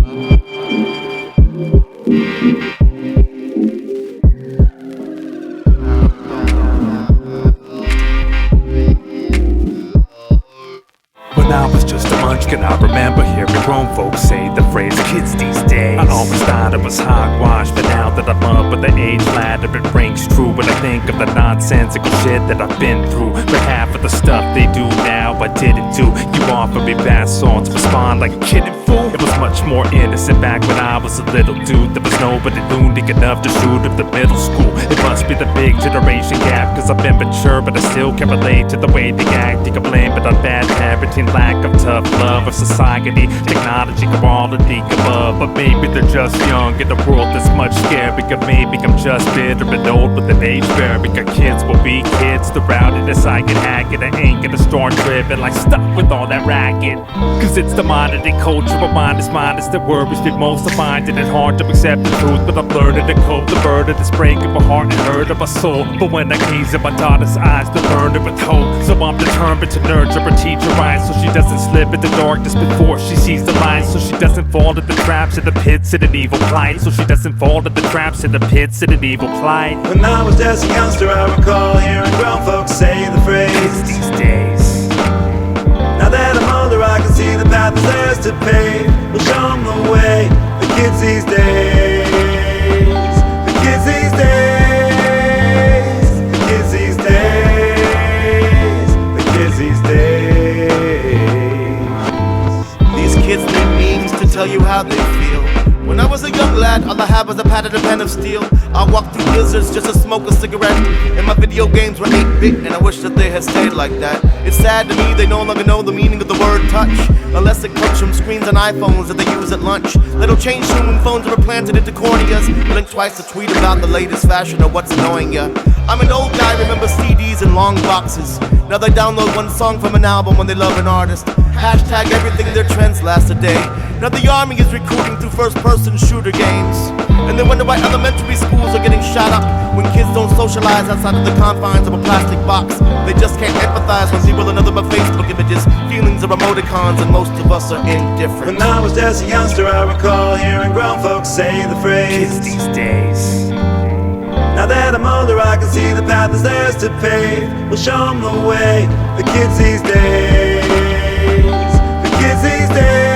When I was just a munchkin, I remember hearing grown folks say the phrase kids these days. I always thought it was hogwash, but now that I'm up with the age ladder, it rings true. When I think of the nonsensical shit that I've been through, but half of the stuff they do now I didn't do. You offer me bath salts, respond like a kidding fool. It was much more innocent back when I was a little dude. There was nobody lunatic enough to shoot up the middle school. It must be the big generation gap, cause I've been mature, but I still can't relate to the way they act. You can blame it on bad parenting, lack of tough love of society, technology, quality above. But maybe they're just young in a world that's much scarier. Maybe I'm just bitter and old with an age barrier. Kids will be kids, the rowdiness I can hack it. I ain't gonna storm driven like stuck with all that racket. Cause it's the modern day culture, but mine is that worries me most. I find it hard to accept the truth, but I'm learning to cope. The burden is breaking my heart and hurt of my soul. But when I gaze in my daughter's eyes, they're burning with hope. So I'm determined to nurture her, teach her right, so she doesn't slip into darkness before she sees the light. So she doesn't fall into the traps and the pits and an evil plight. So she doesn't fall into the traps and the pits and an evil plight. When I was just a youngster, I recall hearing grown folks say the phrase kids these days. Now that I'm older, I can see the path is theirs to pave. We'll show them the way. The kids these days. The kids these days. The kids these days. The kids these days. These kids need memes to tell you how they feel. When I was a young lad, all I had was a pad and a pen of steel. I walked through blizzards just to smoke a cigarette, and my video games were 8-bit, and I wish that they had stayed like that. It's sad to me they no longer know the meaning of the word touch, unless it comes from screens on iPhones that they use at lunch. That'll change soon when phones are implanted into corneas. Blink twice to tweet about the latest fashion or what's annoying ya. I'm an old guy, remember CDs and long boxes. Now they download one song from an album when they love an artist. Hashtag everything their trends last a day. Now the army is recruiting through first-person shooter games, and they wonder why elementary schools are getting shot up when kids don't socialize outside of the confines of a plastic box. They just can't empathize when people are nothing but Facebook images. Feelings are emoticons, and most of us are indifferent. When I was just a youngster, I recall hearing grown folks say the phrase kids these days. Now that I'm older, I can see the path is theirs to pave. We'll show them the way. The kids these days. The kids these days.